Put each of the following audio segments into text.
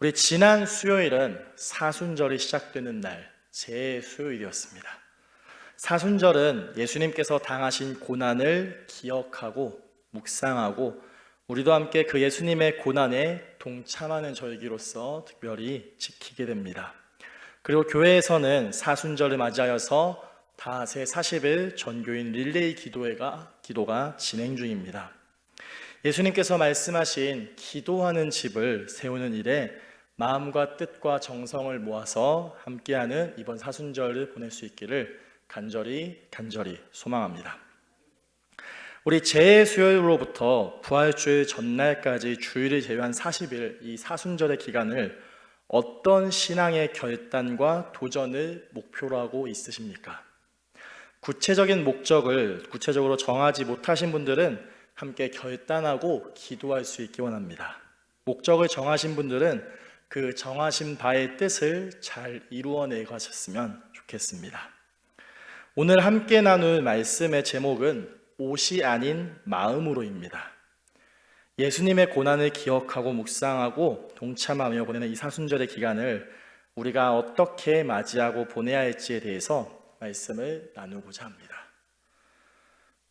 우리 지난 수요일은 사순절이 시작되는 날, 제수요일이었습니다. 사순절은 예수님께서 당하신 고난을 기억하고 묵상하고 우리도 함께 그 예수님의 고난에 동참하는 절기로서 특별히 지키게 됩니다. 그리고 교회에서는 사순절을 맞이하여서 닷새 40일 전교인 릴레이 기도가 진행 중입니다. 예수님께서 말씀하신 기도하는 집을 세우는 일에 마음과 뜻과 정성을 모아서 함께하는 이번 사순절을 보낼 수 있기를 간절히 소망합니다. 우리 재수요일로부터 부활주일 전날까지 주일을 제외한 40일 이 사순절의 기간을 어떤 신앙의 결단과 도전을 목표로 하고 있으십니까? 구체적인 목적을 구체적으로 정하지 못하신 분들은 함께 결단하고 기도할 수 있기 원합니다. 목적을 정하신 분들은 그 정하신 바의 뜻을 잘 이루어내 가셨으면 좋겠습니다. 오늘 함께 나눌 말씀의 제목은 옷이 아닌 마음으로입니다. 예수님의 고난을 기억하고 묵상하고 동참하며 보내는 이 사순절의 기간을 우리가 어떻게 맞이하고 보내야 할지에 대해서 말씀을 나누고자 합니다.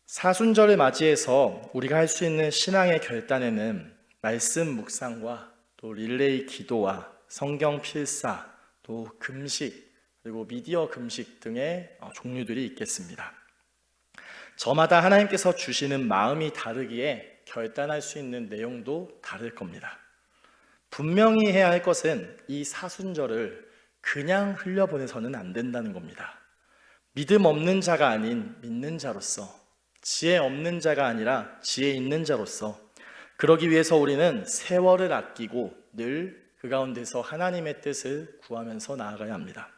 사순절을 맞이해서 우리가 할 수 있는 신앙의 결단에는 말씀 묵상과 또 릴레이 기도와 성경 필사, 또 금식, 그리고 미디어 금식 등의 종류들이 있겠습니다. 저마다 하나님께서 주시는 마음이 다르기에 결단할 수 있는 내용도 다를 겁니다. 분명히 해야 할 것은 이 사순절을 그냥 흘려보내서는 안 된다는 겁니다. 믿음 없는 자가 아닌 믿는 자로서, 지혜 없는 자가 아니라 지혜 있는 자로서, 그러기 위해서 우리는 세월을 아끼고 늘 그 가운데서 하나님의 뜻을 구하면서 나아가야 합니다.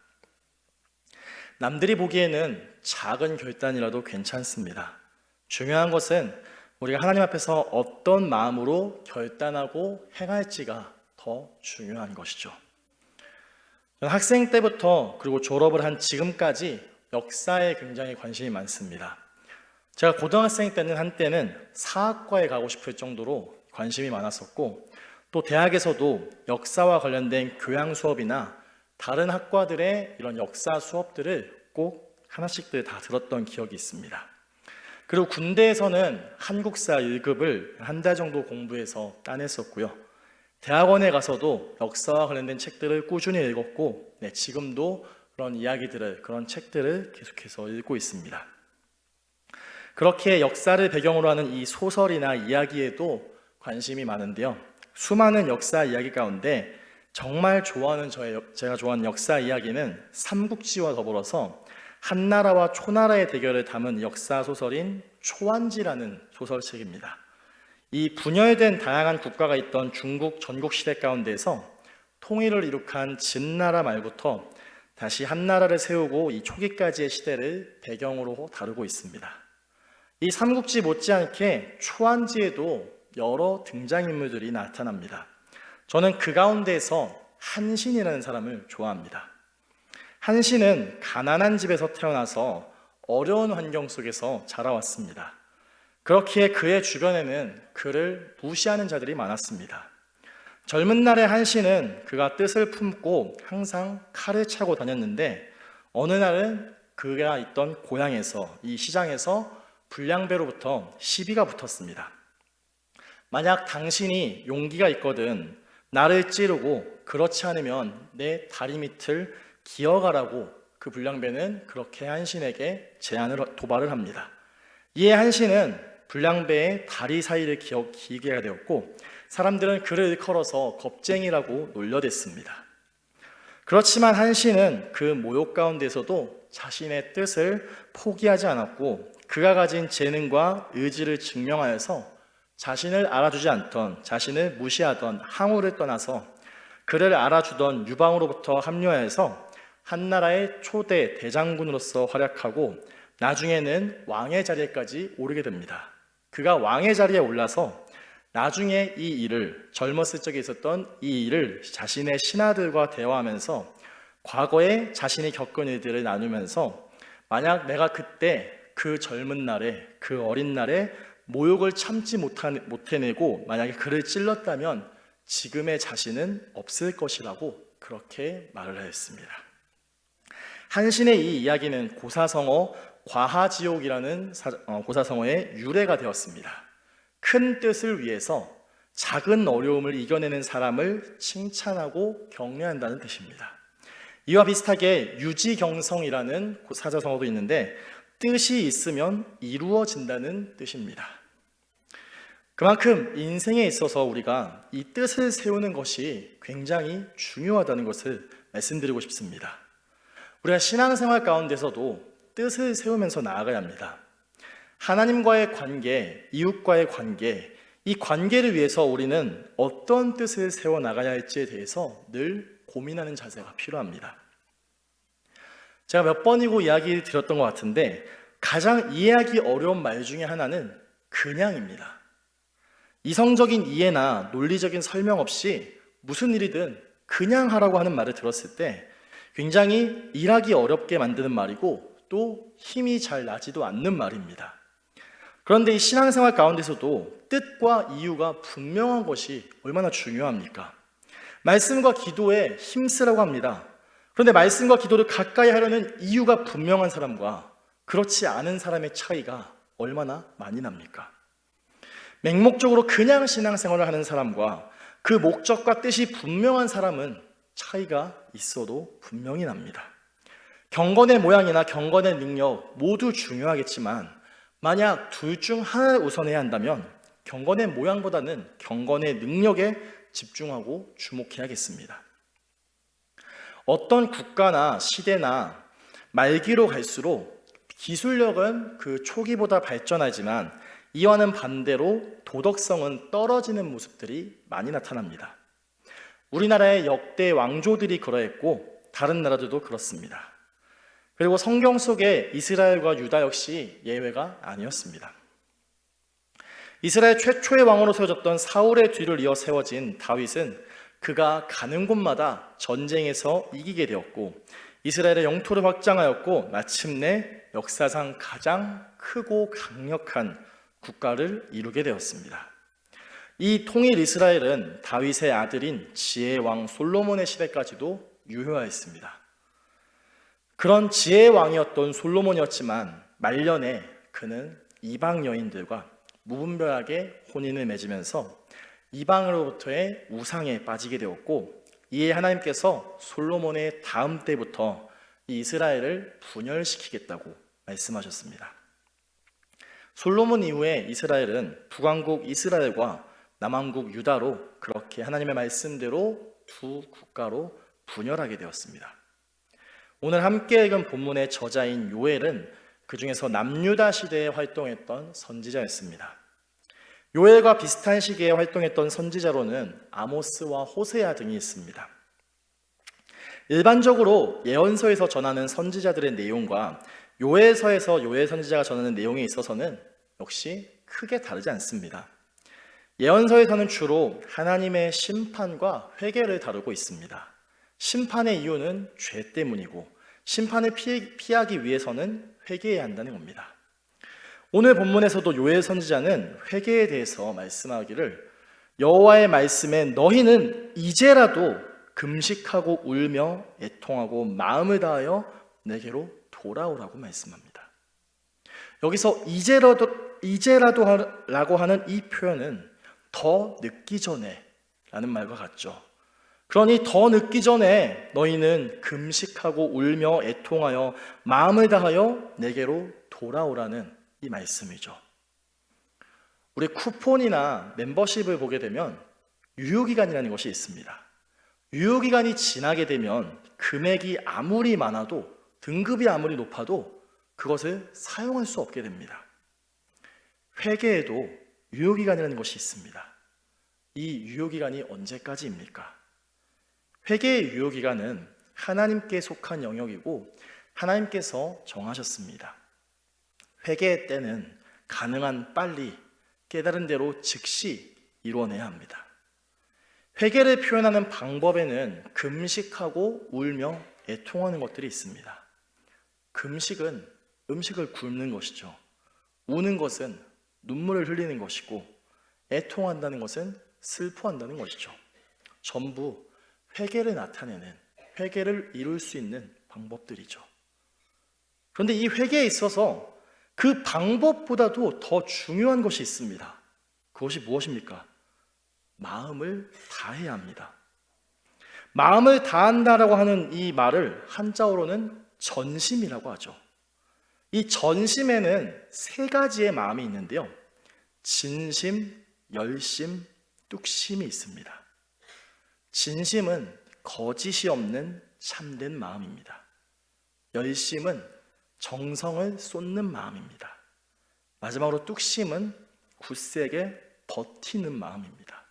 남들이 보기에는 작은 결단이라도 괜찮습니다. 중요한 것은 우리가 하나님 앞에서 어떤 마음으로 결단하고 행할지가 더 중요한 것이죠. 저는 학생 때부터 그리고 졸업을 한 지금까지 역사에 굉장히 관심이 많습니다. 제가 고등학생 때는 한때는 사학과에 가고 싶을 정도로 관심이 많았었고, 또 대학에서도 역사와 관련된 교양 수업이나 다른 학과들의 이런 역사 수업들을 꼭 하나씩들 다 들었던 기억이 있습니다. 그리고 군대에서는 한국사 1급을 한 달 정도 공부해서 따냈었고요. 대학원에 가서도 역사와 관련된 책들을 꾸준히 읽었고, 지금도 그런 책들을 계속해서 읽고 있습니다. 그렇게 역사를 배경으로 하는 이 소설이나 이야기에도 관심이 많은데요. 수많은 역사 이야기 가운데 정말 제가 좋아하는 역사 이야기는 삼국지와 더불어서 한나라와 초나라의 대결을 담은 역사 소설인 초안지라는 소설책입니다. 이 분열된 다양한 국가가 있던 중국 전국시대 가운데서 통일을 이룩한 진나라 말부터 다시 한나라를 세우고 이 초기까지의 시대를 배경으로 다루고 있습니다. 이 삼국지 못지않게 초안지에도 여러 등장인물들이 나타납니다. 저는 그 가운데에서 한신이라는 사람을 좋아합니다. 한신은 가난한 집에서 태어나서 어려운 환경 속에서 자라왔습니다. 그렇기에 그의 주변에는 그를 무시하는 자들이 많았습니다. 젊은 날의 한신은 그가 뜻을 품고 항상 칼을 차고 다녔는데, 어느 날은 그가 있던 고향에서, 이 시장에서 불량배로부터 시비가 붙었습니다. 만약 당신이 용기가 있거든 나를 찌르고, 그렇지 않으면 내 다리 밑을 기어가라고 그 불량배는 그렇게 한신에게 도발을 합니다. 이에 한신은 불량배의 다리 사이를 기게 되었고, 사람들은 그를 일컬어서 겁쟁이라고 놀려댔습니다. 그렇지만 한신은 그 모욕 가운데서도 자신의 뜻을 포기하지 않았고, 그가 가진 재능과 의지를 증명하여서 자신을 알아주지 않던, 자신을 무시하던 항우를 떠나서 그를 알아주던 유방으로부터 합류하여서 한나라의 초대 대장군으로서 활약하고, 나중에는 왕의 자리에까지 오르게 됩니다. 그가 왕의 자리에 올라서 나중에 젊었을 적에 있었던 이 일을 자신의 신하들과 대화하면서 과거에 자신이 겪은 일들을 나누면서, 만약 내가 그때 그 젊은 날에, 그 어린 날에 모욕을 참지 못해내고 만약에 그를 찔렀다면 지금의 자신은 없을 것이라고 그렇게 말을 하였습니다. 한신의 이 이야기는 고사성어 과하지옥이라는 고사성어의 유래가 되었습니다. 큰 뜻을 위해서 작은 어려움을 이겨내는 사람을 칭찬하고 격려한다는 뜻입니다. 이와 비슷하게 유지경성이라는 사자성어도 있는데 뜻이 있으면 이루어진다는 뜻입니다. 그만큼 인생에 있어서 우리가 이 뜻을 세우는 것이 굉장히 중요하다는 것을 말씀드리고 싶습니다. 우리가 신앙생활 가운데서도 뜻을 세우면서 나아가야 합니다. 하나님과의 관계, 이웃과의 관계, 이 관계를 위해서 우리는 어떤 뜻을 세워나가야 할지에 대해서 늘 고민하는 자세가 필요합니다. 제가 몇 번이고 이야기 드렸던 것 같은데 가장 이해하기 어려운 말 중에 하나는 그냥입니다. 이성적인 이해나 논리적인 설명 없이 무슨 일이든 그냥 하라고 하는 말을 들었을 때 굉장히 일하기 어렵게 만드는 말이고 또 힘이 잘 나지도 않는 말입니다. 그런데 이 신앙생활 가운데서도 뜻과 이유가 분명한 것이 얼마나 중요합니까? 말씀과 기도에 힘쓰라고 합니다. 그런데 말씀과 기도를 가까이 하려는 이유가 분명한 사람과 그렇지 않은 사람의 차이가 얼마나 많이 납니까? 맹목적으로 그냥 신앙생활을 하는 사람과 그 목적과 뜻이 분명한 사람은 차이가 있어도 분명히 납니다. 경건의 모양이나 경건의 능력 모두 중요하겠지만 만약 둘 중 하나를 우선해야 한다면 경건의 모양보다는 경건의 능력에 집중하고 주목해야겠습니다. 어떤 국가나 시대나 말기로 갈수록 기술력은 그 초기보다 발전하지만 이와는 반대로 도덕성은 떨어지는 모습들이 많이 나타납니다. 우리나라의 역대 왕조들이 그러했고 다른 나라들도 그렇습니다. 그리고 성경 속에 이스라엘과 유다 역시 예외가 아니었습니다. 이스라엘 최초의 왕으로 세워졌던 사울의 뒤를 이어 세워진 다윗은 그가 가는 곳마다 전쟁에서 이기게 되었고 이스라엘의 영토를 확장하였고 마침내 역사상 가장 크고 강력한 국가를 이루게 되었습니다. 이 통일 이스라엘은 다윗의 아들인 지혜의 왕 솔로몬의 시대까지도 유효하였습니다. 그런 지혜의 왕이었던 솔로몬이었지만 말년에 그는 이방 여인들과 무분별하게 혼인을 맺으면서 이방으로부터의 우상에 빠지게 되었고 이에 하나님께서 솔로몬의 다음 때부터 이스라엘을 분열시키겠다고 말씀하셨습니다. 솔로몬 이후에 이스라엘은 북왕국 이스라엘과 남왕국 유다로 그렇게 하나님의 말씀대로 두 국가로 분열하게 되었습니다. 오늘 함께 읽은 본문의 저자인 요엘은 그 중에서 남유다 시대에 활동했던 선지자였습니다. 요엘과 비슷한 시기에 활동했던 선지자로는 아모스와 호세아 등이 있습니다. 일반적으로 예언서에서 전하는 선지자들의 내용과 요엘서에서 요엘 선지자가 전하는 내용에 있어서는 역시 크게 다르지 않습니다. 예언서에서는 주로 하나님의 심판과 회개를 다루고 있습니다. 심판의 이유는 죄 때문이고 심판을 피하기 위해서는 회개해야 한다는 겁니다. 오늘 본문에서도 요엘 선지자는 회개에 대해서 말씀하기를 여호와의 말씀에 너희는 이제라도 금식하고 울며 애통하고 마음을 다하여 내게로 돌아오라고 말씀합니다. 여기서 이제라도 라고 하는 이 표현은 더 늦기 전에 라는 말과 같죠. 그러니 더 늦기 전에 너희는 금식하고 울며 애통하여 마음을 다하여 내게로 돌아오라는 이 말씀이죠. 우리 쿠폰이나 멤버십을 보게 되면 유효기간이라는 것이 있습니다. 유효기간이 지나게 되면 금액이 아무리 많아도 등급이 아무리 높아도 그것을 사용할 수 없게 됩니다. 회계에도 유효기간이라는 것이 있습니다. 이 유효기간이 언제까지입니까? 회계의 유효기간은 하나님께 속한 영역이고 하나님께서 정하셨습니다. 회개의 때는 가능한 빨리 깨달은 대로 즉시 이루어내야 합니다. 회개를 표현하는 방법에는 금식하고 울며 애통하는 것들이 있습니다. 금식은 음식을 굶는 것이죠. 우는 것은 눈물을 흘리는 것이고 애통한다는 것은 슬퍼한다는 것이죠. 전부 회개를 나타내는, 회개를 이룰 수 있는 방법들이죠. 그런데 이 회개에 있어서 그 방법보다도 더 중요한 것이 있습니다. 그것이 무엇입니까? 마음을 다해야 합니다. 마음을 다한다라고 하는 이 말을 한자어로는 전심이라고 하죠. 이 전심에는 세 가지의 마음이 있는데요. 진심, 열심, 뚝심이 있습니다. 진심은 거짓이 없는 참된 마음입니다. 열심은 정성을 쏟는 마음입니다. 마지막으로 뚝심은 굳세게 버티는 마음입니다.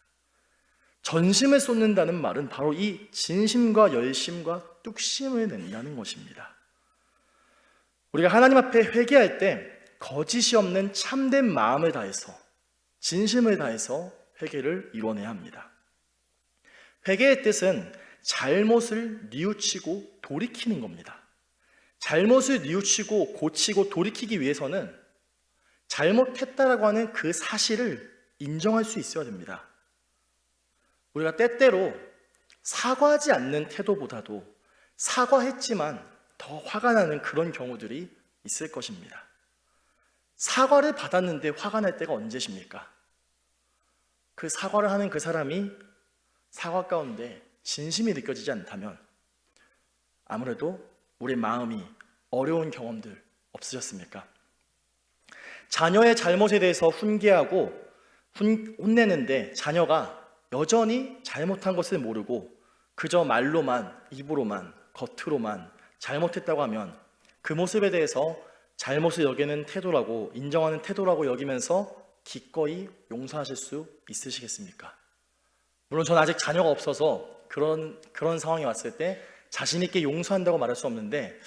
전심을 쏟는다는 말은 바로 이 진심과 열심과 뚝심을 낸다는 것입니다. 우리가 하나님 앞에 회개할 때 거짓이 없는 참된 마음을 다해서, 진심을 다해서 회개를 이뤄내야 합니다. 회개의 뜻은 잘못을 뉘우치고 돌이키는 겁니다. 잘못을 뉘우치고 고치고 돌이키기 위해서는 잘못했다라고 하는 그 사실을 인정할 수 있어야 됩니다. 우리가 때때로 사과하지 않는 태도보다도 사과했지만 더 화가 나는 그런 경우들이 있을 것입니다. 사과를 받았는데 화가 날 때가 언제십니까? 그 사과를 하는 그 사람이 사과 가운데 진심이 느껴지지 않다면 아무래도 우리 마음이 어려운 경험들 없으셨습니까? 자녀의 잘못에 대해서 훈계하고 혼내는데 자녀가 여전히 잘못한 것을 모르고 그저 말로만, 입으로만, 겉으로만 잘못했다고 하면 그 모습에 대해서 잘못을 여기는 태도라고, 인정하는 태도라고 여기면서 기꺼이 용서하실 수 있으시겠습니까? 물론 저는 아직 자녀가 없어서 그런 상황이 왔을 때 자신 있게 용서한다고 말할 수 없는데,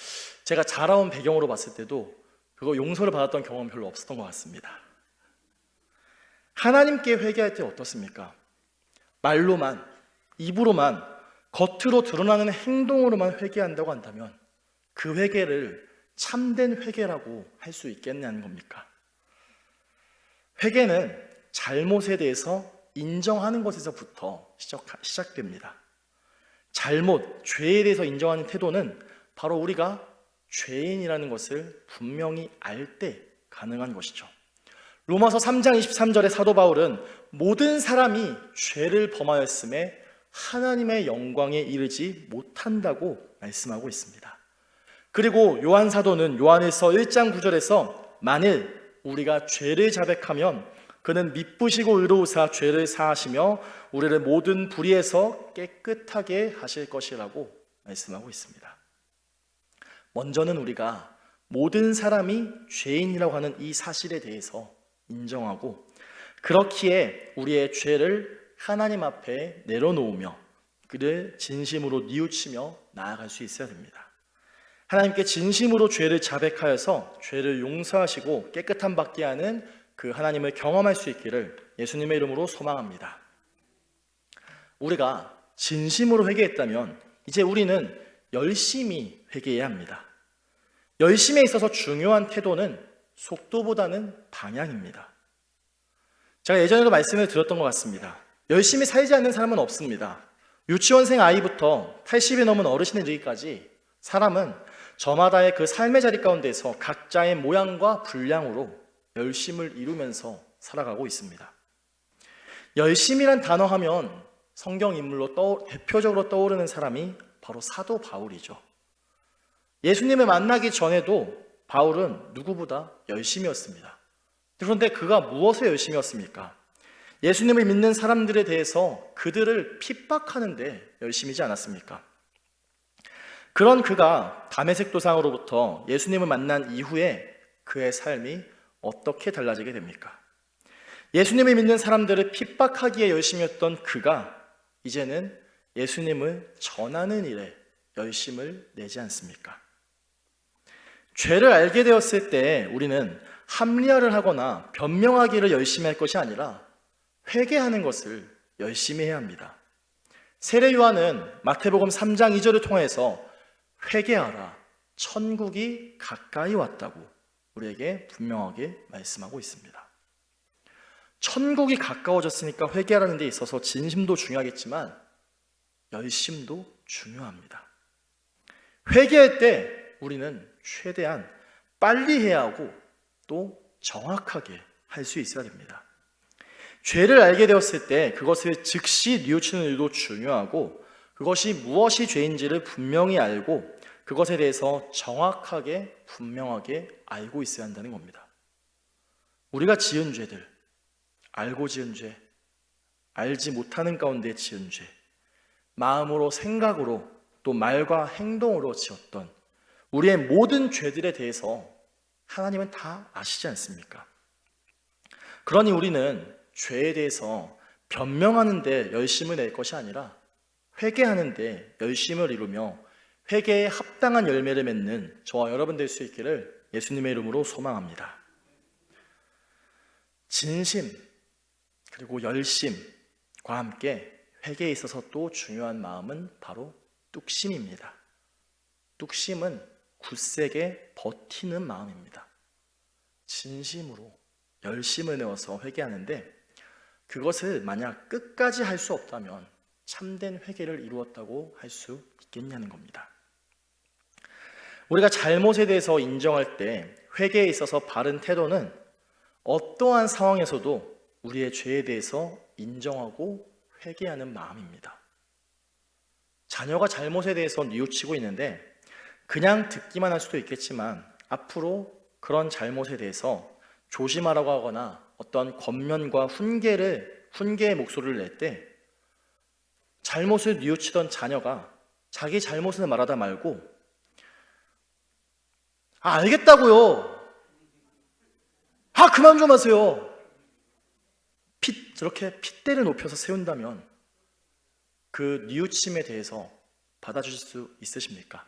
제가 자라온 배경으로 봤을 때도 그거 용서를 받았던 경험은 별로 없었던 것 같습니다. 하나님께 회개할 때 어떻습니까? 말로만, 입으로만, 겉으로 드러나는 행동으로만 회개한다고 한다면 그 회개를 참된 회개라고 할 수 있겠냐는 겁니까? 회개는 잘못에 대해서 인정하는 것에서부터 시작됩니다. 잘못, 죄에 대해서 인정하는 태도는 바로 우리가 죄인이라는 것을 분명히 알 때 가능한 것이죠. 로마서 3장 23절에 사도 바울은 모든 사람이 죄를 범하였음에 하나님의 영광에 이르지 못한다고 말씀하고 있습니다. 그리고 요한 사도는 요한일서 1장 9절에서 만일 우리가 죄를 자백하면 그는 미쁘시고 의로우사 죄를 사하시며 우리를 모든 불의에서 깨끗하게 하실 것이라고 말씀하고 있습니다. 먼저는 우리가 모든 사람이 죄인이라고 하는 이 사실에 대해서 인정하고, 그렇기에 우리의 죄를 하나님 앞에 내려놓으며 그를 진심으로 뉘우치며 나아갈 수 있어야 됩니다. 하나님께 진심으로 죄를 자백하여서 죄를 용서하시고 깨끗함 받게 하는 그 하나님을 경험할 수 있기를 예수님의 이름으로 소망합니다. 우리가 진심으로 회개했다면 이제 우리는 열심히 회개해야 합니다. 열심에 있어서 중요한 태도는 속도보다는 방향입니다. 제가 예전에도 말씀을 드렸던 것 같습니다. 열심히 살지 않는 사람은 없습니다. 유치원생 아이부터 80이 넘은 어르신에 이르기까지 사람은 저마다의 그 삶의 자리 가운데서 각자의 모양과 분량으로 열심을 이루면서 살아가고 있습니다. 열심이란 단어 하면 성경 인물로 대표적으로 떠오르는 사람이 바로 사도 바울이죠. 예수님을 만나기 전에도 바울은 누구보다 열심이었습니다. 그런데 그가 무엇에 열심이었습니까? 예수님을 믿는 사람들에 대해서 그들을 핍박하는데 열심이지 않았습니까? 그런 그가 다메섹 도상으로부터 예수님을 만난 이후에 그의 삶이 어떻게 달라지게 됩니까? 예수님을 믿는 사람들을 핍박하기에 열심이었던 그가 이제는 예수님을 전하는 일에 열심을 내지 않습니까? 죄를 알게 되었을 때 우리는 합리화를 하거나 변명하기를 열심히 할 것이 아니라 회개하는 것을 열심히 해야 합니다. 세례 요한은 마태복음 3장 2절을 통해서 회개하라, 천국이 가까이 왔다고 우리에게 분명하게 말씀하고 있습니다. 천국이 가까워졌으니까 회개하는 데 있어서 진심도 중요하겠지만 열심도 중요합니다. 회개할 때 우리는 최대한 빨리 해야 하고 또 정확하게 할 수 있어야 됩니다. 죄를 알게 되었을 때 그것을 즉시 뉘우치는 일도 중요하고, 그것이 무엇이 죄인지를 분명히 알고 그것에 대해서 정확하게 분명하게 알고 있어야 한다는 겁니다. 우리가 지은 죄들, 알고 지은 죄, 알지 못하는 가운데 지은 죄, 마음으로 생각으로 또 말과 행동으로 지었던 우리의 모든 죄들에 대해서 하나님은 다 아시지 않습니까? 그러니 우리는 죄에 대해서 변명하는 데 열심을 낼 것이 아니라 회개하는 데 열심을 이루며 회개에 합당한 열매를 맺는 저와 여러분 될 수 있기를 예수님의 이름으로 소망합니다. 진심 그리고 열심과 함께 회개에 있어서 또 중요한 마음은 바로 뚝심입니다. 뚝심은 굳세게 버티는 마음입니다. 진심으로 열심을 내어서 회개하는데, 그것을 만약 끝까지 할 수 없다면 참된 회개를 이루었다고 할 수 있겠냐는 겁니다. 우리가 잘못에 대해서 인정할 때 회개에 있어서 바른 태도는 어떠한 상황에서도 우리의 죄에 대해서 인정하고 회개하는 마음입니다. 자녀가 잘못에 대해서 뉘우치고 있는데 그냥 듣기만 할 수도 있겠지만 앞으로 그런 잘못에 대해서 조심하라고 하거나 어떤 권면과 훈계의 목소리를 낼 때 잘못을 뉘우치던 자녀가 자기 잘못을 말하다 말고 알겠다고요. 그만 좀 하세요. 저렇게 핏대를 높여서 세운다면 그 뉘우침에 대해서 받아주실 수 있으십니까?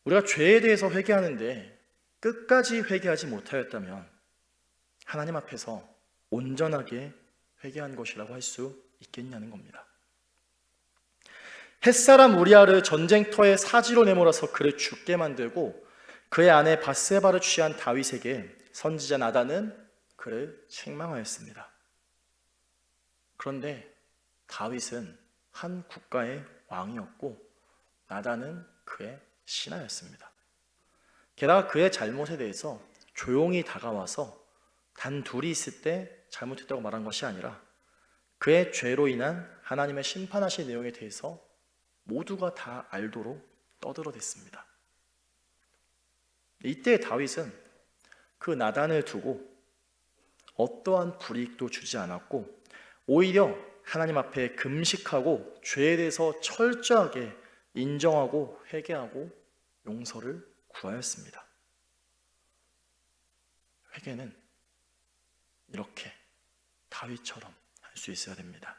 우리가 죄에 대해서 회개하는데 끝까지 회개하지 못하였다면 하나님 앞에서 온전하게 회개한 것이라고 할 수 있겠냐는 겁니다. 햇사람 우리아를 전쟁터에 사지로 내몰아서 그를 죽게 만들고 그의 아내 밧세바를 취한 다윗에게 선지자 나단은 그를 책망하였습니다. 그런데 다윗은 한 국가의 왕이었고 나단은 그의 신하였습니다. 게다가 그의 잘못에 대해서 조용히 다가와서 단 둘이 있을 때 잘못했다고 말한 것이 아니라 그의 죄로 인한 하나님의 심판하실 내용에 대해서 모두가 다 알도록 떠들어댔습니다. 이때 다윗은 그 나단을 두고 어떠한 불이익도 주지 않았고 오히려 하나님 앞에 금식하고 죄에 대해서 철저하게 인정하고 회개하고 용서를 구하였습니다. 회개는 이렇게 다윗처럼 할 수 있어야 됩니다.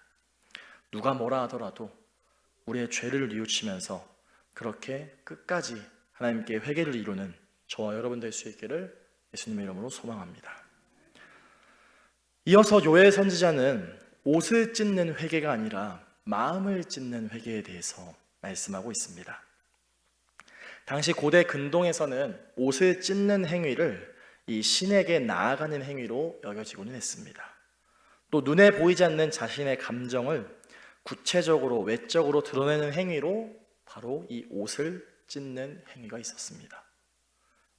누가 뭐라 하더라도 우리의 죄를 뉘우치면서 그렇게 끝까지 하나님께 회개를 이루는 저와 여러분 될 수 있기를 예수님의 이름으로 소망합니다. 이어서 요엘 선지자는 옷을 찢는 회개가 아니라 마음을 찢는 회개에 대해서 말씀하고 있습니다. 당시 고대 근동에서는 옷을 찢는 행위를 이 신에게 나아가는 행위로 여겨지고는 했습니다. 또 눈에 보이지 않는 자신의 감정을 구체적으로 외적으로 드러내는 행위로 바로 이 옷을 찢는 행위가 있었습니다.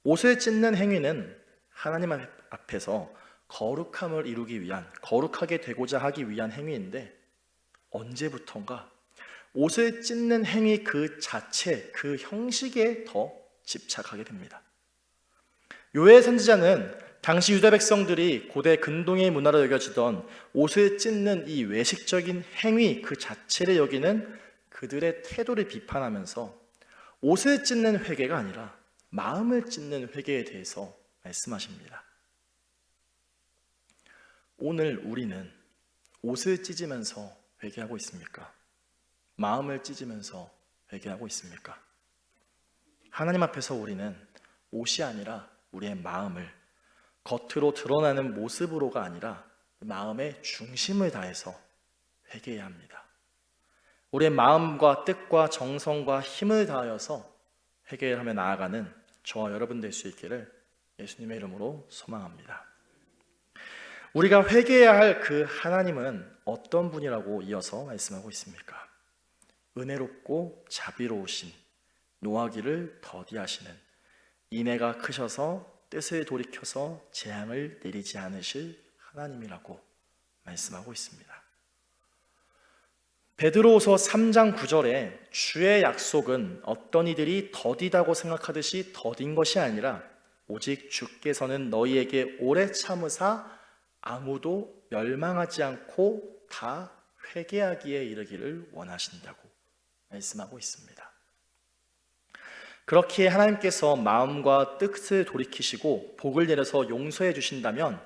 옷을 찢는 행위는 하나님 앞에서 거룩함을 이루기 위한, 거룩하게 되고자 하기 위한 행위인데 언제부턴가 옷을 찢는 행위 그 자체, 그 형식에 더 집착하게 됩니다. 요엘 선지자는 당시 유다 백성들이 고대 근동의 문화로 여겨지던 옷을 찢는 이 외식적인 행위 그 자체를 여기는 그들의 태도를 비판하면서 옷을 찢는 회개가 아니라 마음을 찢는 회개에 대해서 말씀하십니다. 오늘 우리는 옷을 찢으면서 회개하고 있습니까? 마음을 찢으면서 회개하고 있습니까? 하나님 앞에서 우리는 옷이 아니라 우리의 마음을 겉으로 드러나는 모습으로가 아니라 마음의 중심을 다해서 회개해야 합니다. 우리의 마음과 뜻과 정성과 힘을 다하여서 회개를 하며 나아가는 저와 여러분 될 수 있기를 예수님의 이름으로 소망합니다. 우리가 회개해야 할 그 하나님은 어떤 분이라고 이어서 말씀하고 있습니까? 은혜롭고 자비로우신, 노하기를 더디하시는, 인애가 크셔서 뜻을 돌이켜서 재앙을 내리지 않으실 하나님이라고 말씀하고 있습니다. 베드로후서 3장 9절에 주의 약속은 어떤 이들이 더디다고 생각하듯이 더딘 것이 아니라 오직 주께서는 너희에게 오래 참으사 아무도 멸망하지 않고 다 회개하기에 이르기를 원하신다고 말씀하고 있습니다. 그렇기에 하나님께서 마음과 뜻을 돌이키시고 복을 내려서 용서해 주신다면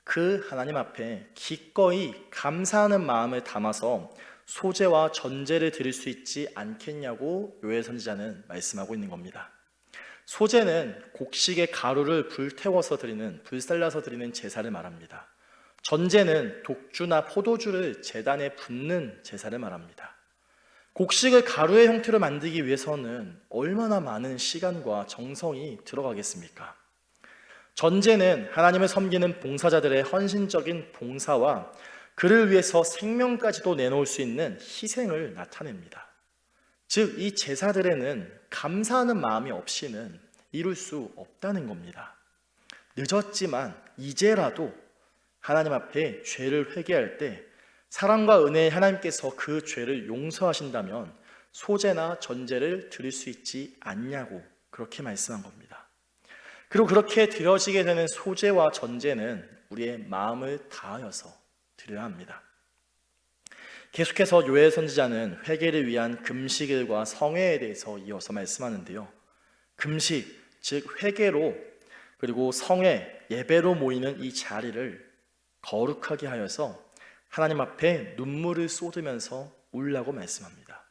그 하나님 앞에 기꺼이 감사하는 마음을 담아서 소제와 전제를 드릴 수 있지 않겠냐고 요엘 선지자는 말씀하고 있는 겁니다. 소제는 곡식의 가루를 불태워서 드리는, 불살라서 드리는 제사를 말합니다. 전제는 독주나 포도주를 제단에 붓는 제사를 말합니다. 곡식을 가루의 형태로 만들기 위해서는 얼마나 많은 시간과 정성이 들어가겠습니까? 전제는 하나님을 섬기는 봉사자들의 헌신적인 봉사와 그를 위해서 생명까지도 내놓을 수 있는 희생을 나타냅니다. 즉, 이 제사들에는 감사하는 마음이 없이는 이룰 수 없다는 겁니다. 늦었지만 이제라도 하나님 앞에 죄를 회개할 때 사랑과 은혜의 하나님께서 그 죄를 용서하신다면 소제나 전제를 드릴 수 있지 않냐고 그렇게 말씀한 겁니다. 그리고 그렇게 드려지게 되는 소제와 전제는 우리의 마음을 다하여서 드려야 합니다. 계속해서 요엘 선지자는 회개를 위한 금식일과 성회에 대해서 이어서 말씀하는데요. 금식, 즉 회개로 그리고 성회, 예배로 모이는 이 자리를 거룩하게 하여서 하나님 앞에 눈물을 쏟으면서 울라고 말씀합니다.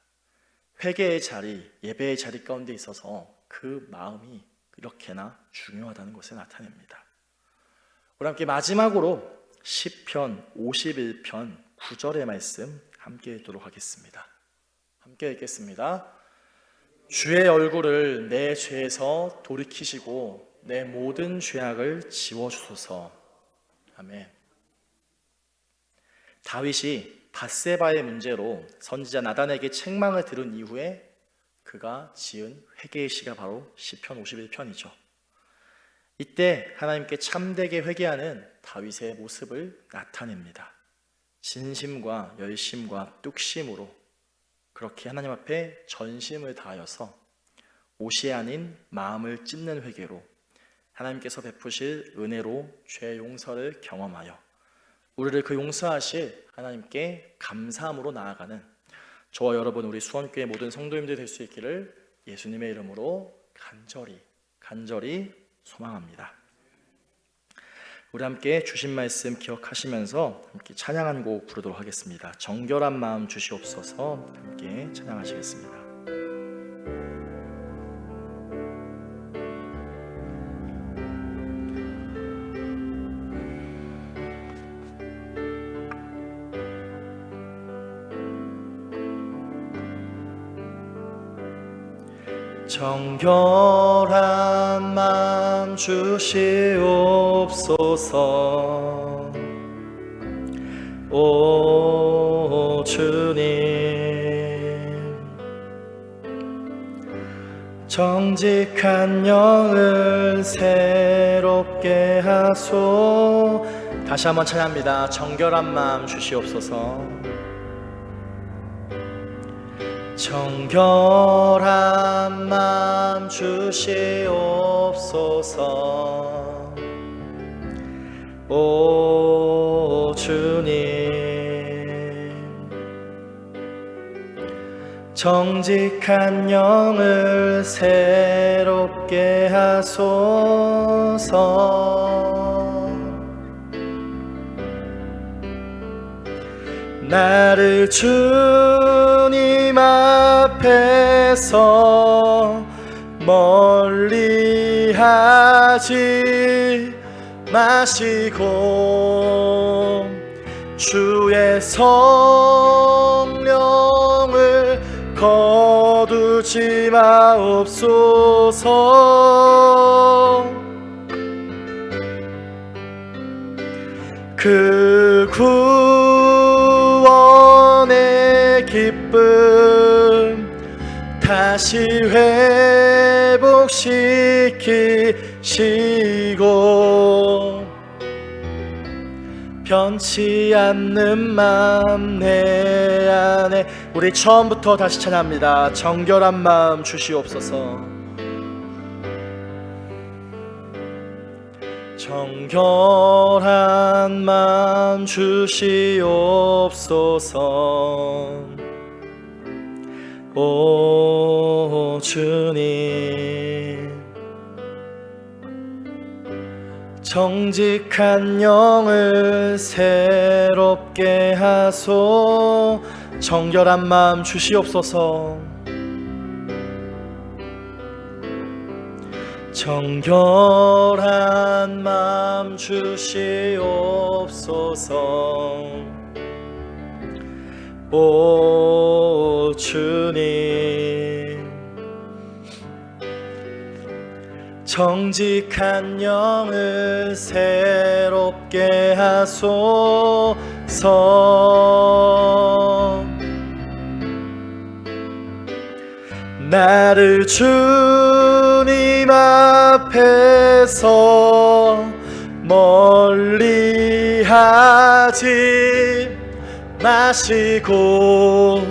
회개의 자리, 예배의 자리 가운데 있어서 그 마음이 이렇게나 중요하다는 것을 나타냅니다. 우리 함께 마지막으로 시편 51편 9절의 말씀 함께 읽도록 하겠습니다. 함께 읽겠습니다. 주의 얼굴을 내 죄에서 돌이키시고 내 모든 죄악을 지워주소서. 아멘. 다윗이 밧세바의 문제로 선지자 나단에게 책망을 들은 이후에 그가 지은 회개의 시가 바로 시편 51편이죠. 이때 하나님께 참되게 회개하는 다윗의 모습을 나타냅니다. 진심과 열심과 뚝심으로 그렇게 하나님 앞에 전심을 다하여서 옷이 아닌 마음을 찢는 회개로 하나님께서 베푸실 은혜로 죄 용서를 경험하여 우리를 그 용서하실 하나님께 감사함으로 나아가는 저와 여러분 우리 수원교회 모든 성도님들 될 수 있기를 예수님의 이름으로 간절히 소망합니다. 우리 함께 주신 말씀 기억하시면서 함께 찬양한 곡 부르도록 하겠습니다. 정결한 마음 주시옵소서. 함께 찬양하시겠습니다. 정결한 마음 주시옵소서. 오 주님, 정직한 영을 새롭게 하소. 다시 한번 찬양합니다. 정결한 마음 주시옵소서. 정결한 마음 주시옵소서. 오 주님, 정직한 영을 새롭게 하소서. 나를 주님 앞에서 멀리하지 마시고 주의 성령을 거두지 마옵소서. 그 구원의 기쁨 다시 회복시키시고 변치 않는 맘 내 안에. 우리 처음부터 다시 찬양합니다. 정결한 마음 주시옵소서. 정결한 마음 주시옵소서. 오 주님, 정직한 영을 새롭게 하소. 정결한 마음 주시옵소서. 정결한 마음 주시옵소서. 오 주님, 정직한 영을 새롭게 하소서. 나를 주님 앞에서 멀리하지 마시고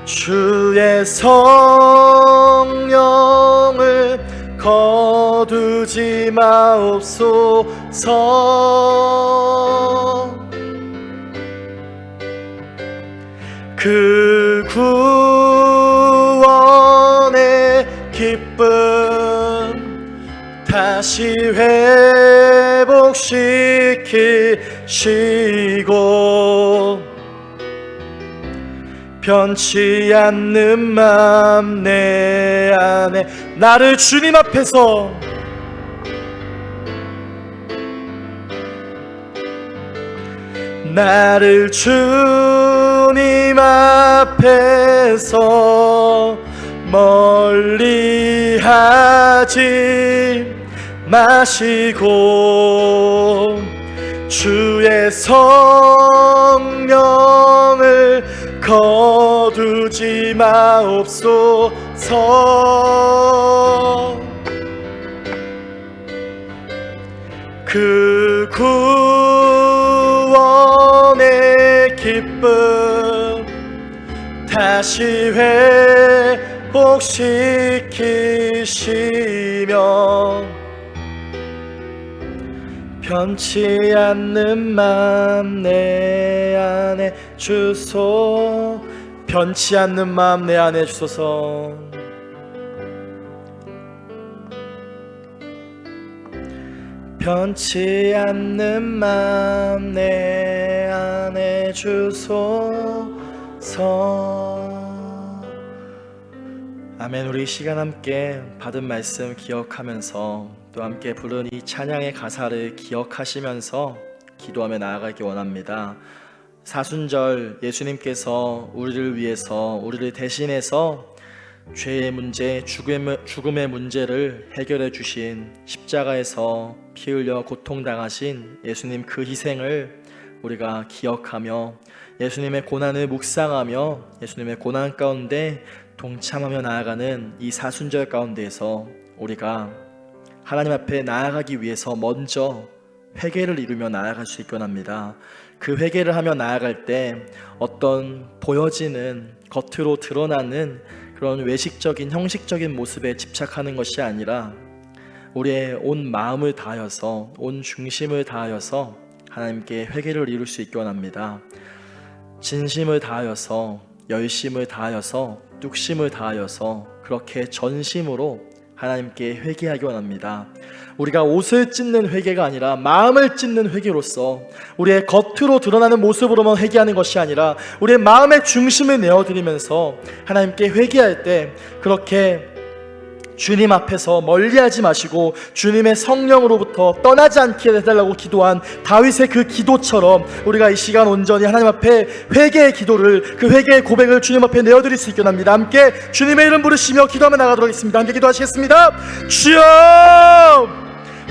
주의 성령을 거두지 마옵소서. 그 구원의 기쁨 다시 회복시키시고 변치 않는 맘 내 안에. 나를 주님 앞에서 나를 주님 앞에서 멀리하지 마시고 주의 성령을 거두지 마옵소서. 그 구원의 기쁨 다시 회복시키시며 변치 않는 맘 내 안에 주소. 변치 않는 마음 내 안에 주소서. 변치 않는 마음 내 안에 주소서. 아멘. 우리 이 시간 함께 받은 말씀 기억하면서 또 함께 부른 이 찬양의 가사를 기억하시면서 기도하며 나아가기 원합니다. 사순절 예수님께서 우리를 위해서, 우리를 대신해서 죄의 문제, 죽음의 문제를 해결해 주신, 십자가에서 피 흘려 고통당하신 예수님 그 희생을 우리가 기억하며 예수님의 고난을 묵상하며 예수님의 고난 가운데 동참하며 나아가는 이 사순절 가운데에서 우리가 하나님 앞에 나아가기 위해서 먼저 회개를 이루며 나아갈 수 있게 합니다. 그 회개를 하며 나아갈 때 어떤 보여지는, 겉으로 드러나는 그런 외식적인, 형식적인 모습에 집착하는 것이 아니라 우리의 온 마음을 다하여서, 온 중심을 다하여서 하나님께 회개를 이룰 수 있게 원합니다. 진심을 다하여서, 열심을 다하여서, 뚝심을 다하여서 그렇게 전심으로 하나님께 회개하기 원합니다. 우리가 옷을 찢는 회개가 아니라 마음을 찢는 회개로서 우리의 겉으로 드러나는 모습으로만 회개하는 것이 아니라 우리의 마음의 중심을 내어드리면서 하나님께 회개할 때 그렇게 주님 앞에서 멀리하지 마시고 주님의 성령으로부터 떠나지 않게 해달라고 기도한 다윗의 그 기도처럼 우리가 이 시간 온전히 하나님 앞에 회개의 기도를, 그 회개의 고백을 주님 앞에 내어드릴 수 있게 합니다. 함께 주님의 이름 부르시며 기도하며 나가도록 하겠습니다. 함께 기도하시겠습니다. 주여,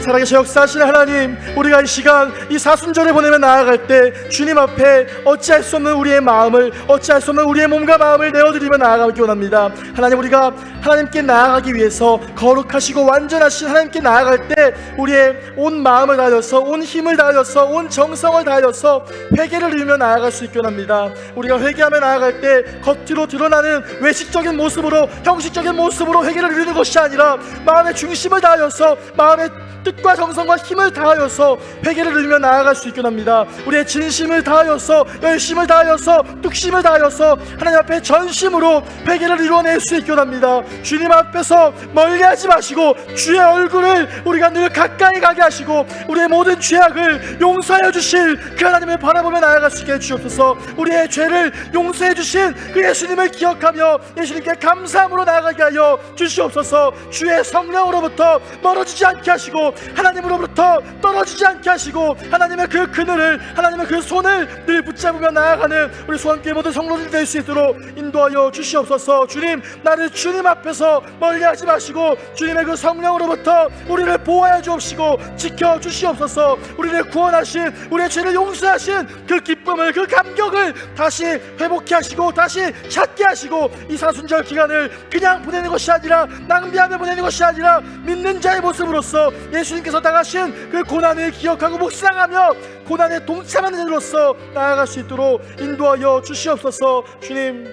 살아계셔 역사하시는 하나님, 우리가 이 시간 이 사순절에 보내며 나아갈 때 주님 앞에 어찌할 수 없는 우리의 마음을, 어찌할 수 없는 우리의 몸과 마음을 내어드리며 나아가기 원합니다. 하나님, 우리가 하나님께 나아가기 위해서 거룩하시고 완전하신 하나님께 나아갈 때 우리의 온 마음을 다하여서, 온 힘을 다하여서, 온 정성을 다하여서 회개를 이루며 나아갈 수 있게 원합니다. 우리가 회개하며 나아갈 때 겉으로 드러나는 외식적인 모습으로, 형식적인 모습으로 회개를 이루는 것이 아니라 마음의 중심을 다하여서, 마음의 뜻과 정성과 힘을 다하여서 회개를 이루며 나아갈 수 있게 합니다. 우리의 진심을 다하여서, 열심을 다하여서, 뚝심을 다하여서 하나님 앞에 전심으로 회개를 이루어낼 수 있게 합니다. 주님 앞에서 멀리하지 마시고 주의 얼굴을 우리가 늘 가까이 가게 하시고 우리의 모든 죄악을 용서하여 주실 그 하나님을 바라보며 나아갈 수 있게 해주옵소서. 우리의 죄를 용서해 주신 그 예수님을 기억하며 예수님께 감사함으로 나아가게 하여 주시옵소서. 주의 성령으로부터 멀어지지 않게 하시고 하나님으로부터 떨어지지 않게 하시고 하나님의 그 그늘을, 하나님의 그 손을 늘 붙잡으며 나아가는 우리 소원교회 모든 성도들이 될 수 있도록 인도하여 주시옵소서. 주님, 나를 주님 앞에서 멀리하지 마시고 주님의 그 성령으로부터 우리를 보호하여 주옵시고 지켜 주시옵소서. 우리를 구원하신, 우리의 죄를 용서하신 그 기쁨을, 그 감격을 다시 회복케 하시고 다시 찾게 하시고 이 사순절 기간을 그냥 보내는 것이 아니라, 낭비하며 보내는 것이 아니라 믿는 자의 모습으로서 예수님께서 당하신 그 고난을 기억하고 묵상하며 고난에 동참하는 자로서 나아갈 수 있도록 인도하여 주시옵소서. 주님,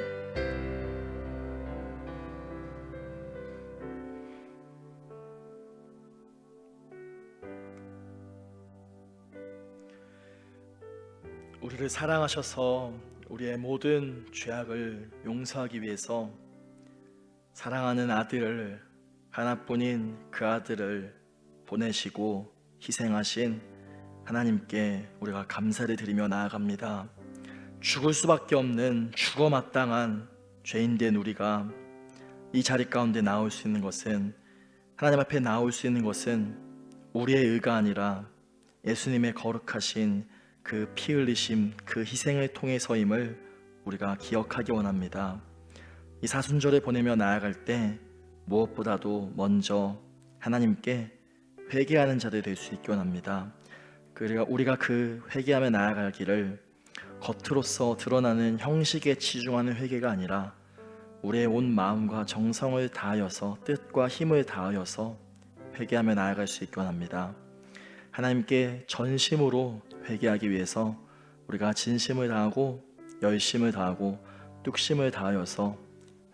우리를 사랑하셔서 우리의 모든 죄악을 용서하기 위해서 사랑하는 아들을, 하나뿐인 그 아들을 보내시고 희생하신 하나님께 우리가 감사를 드리며 나아갑니다. 죽을 수밖에 없는 죽어 마땅한 죄인된 우리가 이 자리 가운데 나올 수 있는 것은, 하나님 앞에 나올 수 있는 것은 우리의 의가 아니라 예수님의 거룩하신 그 피 흘리심, 그 희생을 통해서임을 우리가 기억하기 원합니다. 이 사순절을 보내며 나아갈 때 무엇보다도 먼저 하나님께 회개하는 자들 될 수 있기 원합니다. 우리가 그 회개하며 나아가기를 겉으로서 드러나는 형식에 치중하는 회개가 아니라 우리의 온 마음과 정성을 다하여서, 뜻과 힘을 다하여서 회개하며 나아갈 수 있기 원합니다. 하나님께 전심으로 회개하기 위해서 우리가 진심을 다하고 열심을 다하고 뚝심을 다하여서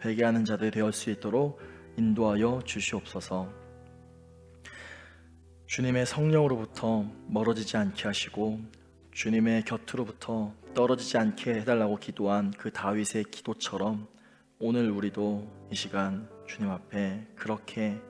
회개하는 자들 되을 수 있도록 인도하여 주시옵소서. 주님의 성령으로부터 멀어지지 않게 하시고 주님의 곁으로부터 떨어지지 않게 해달라고 기도한 그 다윗의 기도처럼 오늘 우리도 이 시간 주님 앞에 그렇게